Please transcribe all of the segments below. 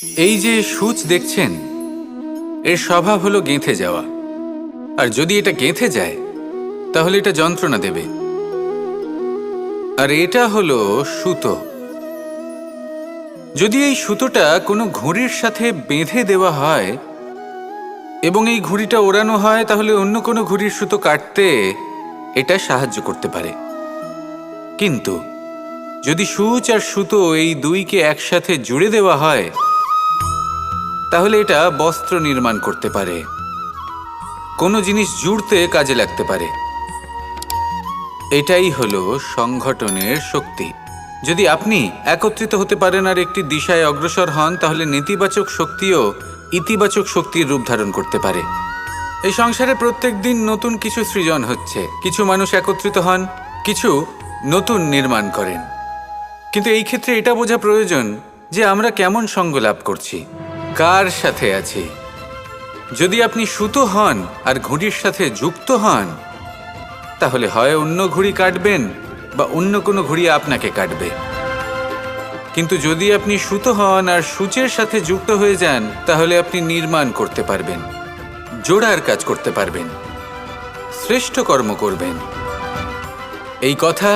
এই যে সূচ দেখছেন, এর স্বভাব হলো গেঁথে যাওয়া। আর যদি এটা গেঁথে যায় তাহলে এটা যন্ত্রণা দেবে। আর এটা হলো সুতো। যদি এই সুতোটা কোনো ঘুড়ির সাথে বেঁধে দেওয়া হয় এবং এই ঘুড়িটা ওড়ানো হয়, তাহলে অন্য কোনো ঘুড়ির সুতো কাটতে এটা সাহায্য করতে পারে। কিন্তু যদি সূচ আর সুতো এই দুইকে একসাথে জুড়ে দেওয়া হয়, তাহলে এটা বস্ত্র নির্মাণ করতে পারে, কোনো জিনিস জুড়তে কাজে লাগতে পারে। এটাই হলো সংগঠনের শক্তি। যদি আপনি একত্রিত হতে পারেন আর একটি দিশায় অগ্রসর হন, তাহলে নেতিবাচক শক্তিও ইতিবাচক শক্তির রূপ ধারণ করতে পারে। এই সংসারে প্রত্যেক দিন নতুন কিছু সৃজন হচ্ছে। কিছু মানুষ একত্রিত হন, কিছু নতুন নির্মাণ করেন। কিন্তু এই ক্ষেত্রে এটা বোঝা প্রয়োজন যে আমরা কেমন সঙ্গ লাভ করছি, কার সাথে আছি। যদি আপনি সুতো হন আর ঘুড়ির সাথে যুক্ত হন, তাহলে হয় অন্য ঘুড়ি কাটবেন বা অন্য কোনো ঘুড়ি আপনাকে কাটবে। কিন্তু যদি আপনি সুতো হন আর সূচের সাথে যুক্ত হয়ে যান, তাহলে আপনি নির্মাণ করতে পারবেন, জোড়ার কাজ করতে পারবেন, শ্রেষ্ঠ কর্ম করবেন। এই কথা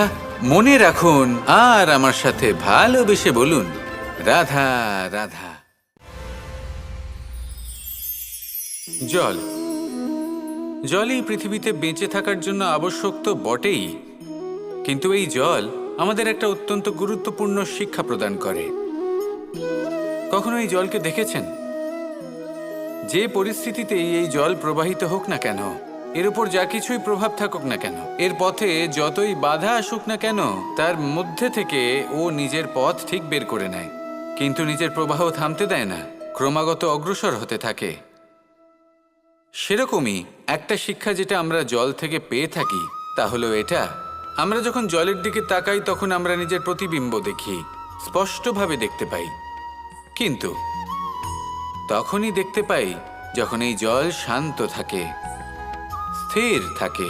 মনে রাখুন আর আমার সাথে ভালোবেসে বলুন, রাধা রাধা। জল জলই পৃথিবীতে বেঁচে থাকার জন্য আবশ্যক তো বটেই, কিন্তু এই জল আমাদের একটা অত্যন্ত গুরুত্বপূর্ণ শিক্ষা প্রদান করে। কখনো এই জলকে দেখেছেন? যে পরিস্থিতিতেই এই জল প্রবাহিত হোক না কেন, এর উপর যা কিছুই প্রভাব থাকুক না কেন, এর পথে যতই বাধা আসুক না কেন, তার মধ্যে থেকে ও নিজের পথ ঠিক বের করে নেয়, কিন্তু নিজের প্রবাহ থামতে দেয় না, ক্রমাগত অগ্রসর হতে থাকে। সেরকমই একটা শিক্ষা যেটা আমরা জল থেকে পেয়ে থাকি, তা হলো এটা: আমরা যখন জলের দিকে তাকাই তখন আমরা নিজের প্রতিবিম্ব দেখি, স্পষ্টভাবে দেখতে পাই। কিন্তু তখনই দেখতে পাই যখন এই জল শান্ত থাকে, স্থির থাকে।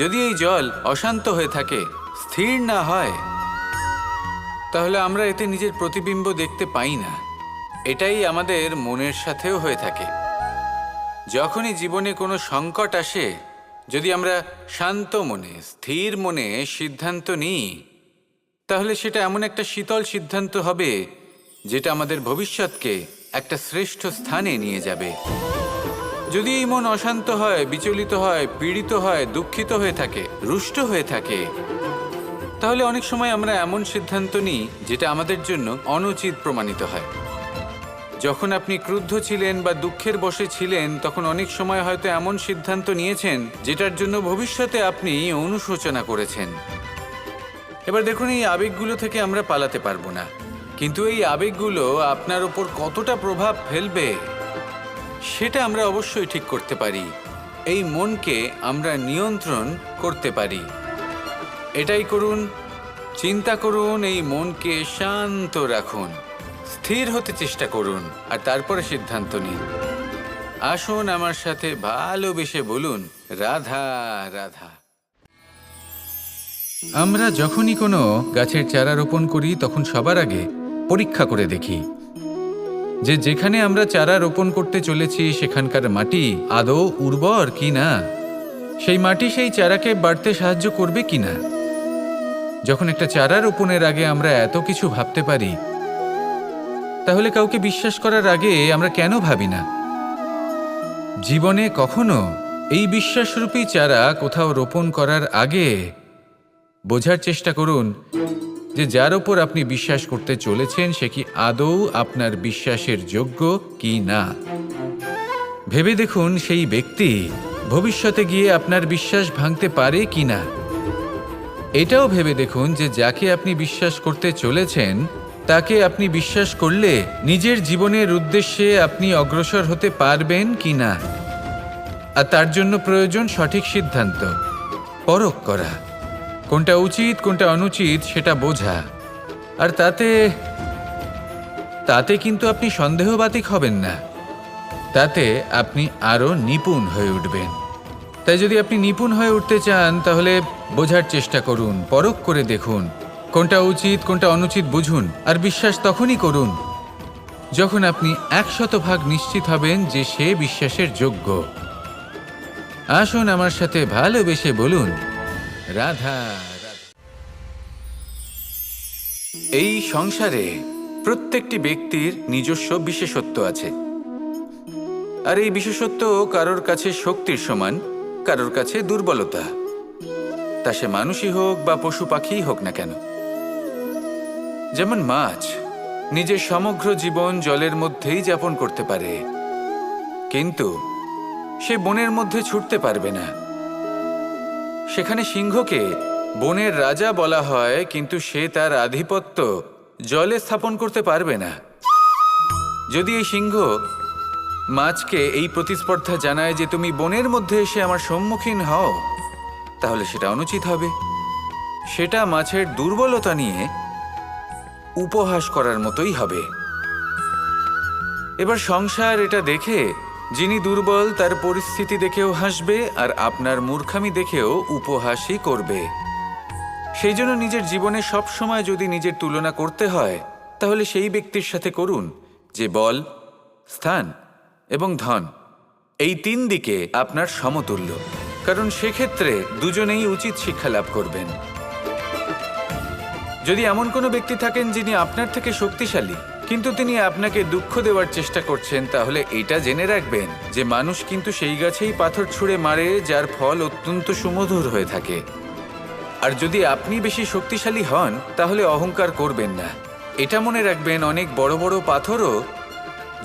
যদি এই জল অশান্ত হয়ে থাকে, স্থির না হয়, তাহলে আমরা এতে নিজের প্রতিবিম্ব দেখতে পাই না। এটাই আমাদের মনের সাথেও হয়ে থাকে। যখনই জীবনে কোনো সংকট আসে, যদি আমরা শান্ত মনে, স্থির মনে সিদ্ধান্ত নিই, তাহলে সেটা এমন একটা শীতল সিদ্ধান্ত হবে যেটা আমাদের ভবিষ্যৎকে একটা শ্রেষ্ঠ স্থানে নিয়ে যাবে। যদি এই মন অশান্ত হয়, বিচলিত হয়, পীড়িত হয়, দুঃখিত হয়ে থাকে, রুষ্ট হয়ে থাকে, তাহলে অনেক সময় আমরা এমন সিদ্ধান্ত নিই যেটা আমাদের জন্য অনুচিত প্রমাণিত হয়। যখন আপনি ক্রুদ্ধ ছিলেন বা দুঃখের বশে ছিলেন, তখন অনেক সময় হয়তো এমন সিদ্ধান্ত নিয়েছেন যেটার জন্য ভবিষ্যতে আপনি অনুশোচনা করেছেন। এবার দেখুন, এই আবেগগুলো থেকে আমরা পালাতে পারবো না, কিন্তু এই আবেগগুলো আপনার ওপর কতটা প্রভাব ফেলবে সেটা আমরা অবশ্যই ঠিক করতে পারি। এই মনকে আমরা নিয়ন্ত্রণ করতে পারি। এটাই করুন, চিন্তা করুন, এই মনকে শান্ত রাখুন, স্থির হতে চেষ্টা করুন, আর তারপরে সিদ্ধান্ত নিন। আসুন আমার সাথে ভালোবেসে বলুন, রাধা রাধা। আমরা যখনই কোনো গাছের চারা রোপণ করি, তখন সবার আগে পরীক্ষা করে দেখি যে যেখানে আমরা চারা রোপণ করতে চলেছি সেখানকার মাটি আদৌ উর্বর কি না, সেই মাটি সেই চারাকে বাড়তে সাহায্য করবে কিনা। যখন একটা চারা রোপণের আগে আমরা এত কিছু ভাবতে পারি, তাহলে কাউকে বিশ্বাস করার আগে আমরা কেন ভাবি না? জীবনে কখনো এই বিশ্বাসরূপী চারা কোথাও রোপণ করার আগে বোঝার চেষ্টা করুন যে যার ওপর আপনি বিশ্বাস করতে চলেছেন সে কি আদৌ আপনার বিশ্বাসের যোগ্য কি না। ভেবে দেখুন সেই ব্যক্তি ভবিষ্যতে গিয়ে আপনার বিশ্বাস ভাঙতে পারে কি না। এটাও ভেবে দেখুন যে যাকে আপনি বিশ্বাস করতে চলেছেন তাকে আপনি বিশ্বাস করলে নিজের জীবনের উদ্দেশ্যে আপনি অগ্রসর হতে পারবেন কি না। আর তার জন্য প্রয়োজন সঠিক সিদ্ধান্ত, পরখ করা, কোনটা উচিত কোনটা অনুচিত সেটা বোঝা। আর তাতে কিন্তু আপনি সন্দেহবাতিক হবেন না, তাতে আপনি আরও নিপুণ হয়ে উঠবেন। তাই যদি আপনি নিপুণ হয়ে উঠতে চান, তাহলে বোঝার চেষ্টা করুন, পরখ করে দেখুন, কোনটা উচিত কোনটা অনুচিত বুঝুন, আর বিশ্বাস তখনই করুন যখন আপনি 100% নিশ্চিত হবেন যে সে বিশ্বাসের যোগ্য। আসুন আমার সাথে ভালোবেসে বলুন, রাধা। এই সংসারে প্রত্যেকটি ব্যক্তির নিজস্ব বিশেষত্ব আছে, আর এই বিশেষত্ব কারোর কাছে শক্তির সমান, কারোর কাছে দুর্বলতা। তা সে মানুষই হোক বা পশু পাখিই হোক না কেন। যেমন মাছ নিজের সমগ্র জীবন জলের মধ্যেই যাপন করতে পারে, কিন্তু সে বনের মধ্যে ছুটতে পারবে না। সেখানে সিংহকে বনের রাজা বলা হয়, কিন্তু সে তার আধিপত্য জলে স্থাপন করতে পারবে না। যদি এই সিংহ মাছকে এই প্রতিস্পর্ধা জানায় যে তুমি বনের মধ্যে এসে আমার সম্মুখীন হও, তাহলে সেটা অনুচিত হবে। সেটা মাছের দুর্বলতা নিয়ে উপহাস করার মতোই হবে। এবার সংসার এটা দেখে যিনি দুর্বল তার পরিস্থিতি দেখেও হাসবে, আর আপনার মূর্খামি দেখেও উপহাসই করবে। সেই জন্য নিজের জীবনে সব সময় যদি নিজের তুলনা করতে হয়, তাহলে সেই ব্যক্তির সাথে করুন যে বল, স্থান এবং ধন এই 3 দিকে আপনার সমতুল্য, কারণ সেক্ষেত্রে দুজনেই উচিত শিক্ষা লাভ করবেন। যদি এমন কোনো ব্যক্তি থাকেন যিনি আপনার থেকে শক্তিশালী, কিন্তু তিনি আপনাকে দুঃখ দেওয়ার চেষ্টা করছেন, তাহলে এটা জেনে রাখবেন যে মানুষ কিন্তু সেই গাছেই পাথর ছুঁড়ে মারে যার ফল অত্যন্ত সুমধুর হয়ে থাকে। আর যদি আপনি বেশি শক্তিশালী হন, তাহলে অহংকার করবেন না। এটা মনে রাখবেন, অনেক বড় বড় পাথরও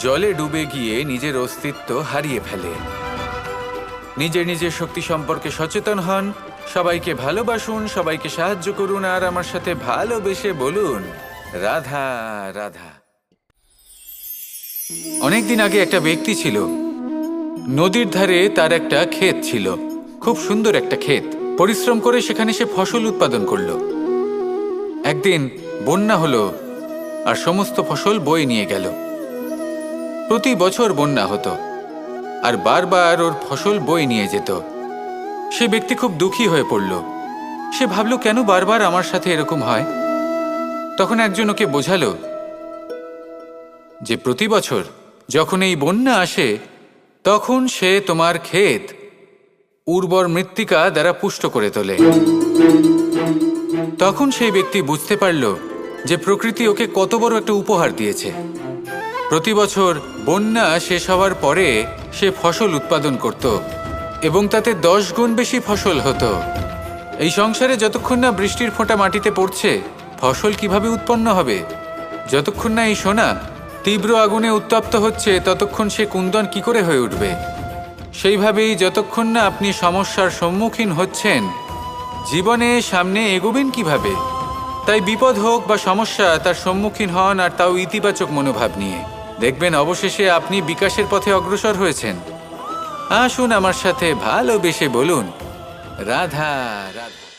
জলে ডুবে গিয়ে নিজের অস্তিত্ব হারিয়ে ফেলে। নিজের শক্তি সম্পর্কে সচেতন হন, সবাইকে ভালোবাসুন, সবাইকে সাহায্য করুন, আর আমার সাথে ভালোবেসে বলুন, রাধা রাধা। অনেকদিন আগে একটা ব্যক্তি ছিল, নদীর ধারে তার একটা ক্ষেত ছিল, খুব সুন্দর একটা ক্ষেত। পরিশ্রম করে সেখানে সে ফসল উৎপাদন করলো। একদিন বন্যা হলো আর সমস্ত ফসল বয়ে নিয়ে গেল। প্রতি বছর বন্যা হতো আর বারবার ওর ফসল বয়ে নিয়ে যেত। সে ব্যক্তি খুব দুঃখী হয়ে পড়ল। সে ভাবল, কেন বারবার আমার সাথে এরকম হয়? তখন একজন ওকে বোঝালো যে প্রতি বছর যখন এই বন্যা আসে, তখন সে তোমার ক্ষেত উর্বর মৃত্তিকা দ্বারা পুষ্ট করে তোলে। তখন সেই ব্যক্তি বুঝতে পারল যে প্রকৃতি ওকে কত বড় একটা উপহার দিয়েছে। প্রতি বছর বন্যা শেষ হওয়ার পরে সে ফসল উৎপাদন করত এবং তাতে 10 গুণ বেশি ফসল হতো। এই সংসারে যতক্ষণ না বৃষ্টির ফোঁটা মাটিতে পড়ছে, ফসল কিভাবে উৎপন্ন হবে? যতক্ষণ না এই সোনা তীব্র আগুনে উত্তপ্ত হচ্ছে, ততক্ষণ সে কুন্দন কি করে হয়ে উঠবে? সেইভাবেই যতক্ষণ না আপনি সমস্যার সম্মুখীন হচ্ছেন, জীবনে সামনে এগোবেন কিভাবে? তাই বিপদ হোক বা সমস্যা, তার সম্মুখীন হন, আর তাও ইতিবাচক মনোভাব নিয়ে। দেখবেন অবশেষে আপনি বিকাশের পথে অগ্রসর হয়েছেন। আসুন আমার সাথে ভালোবেসে বলুন, রাধা রাধা।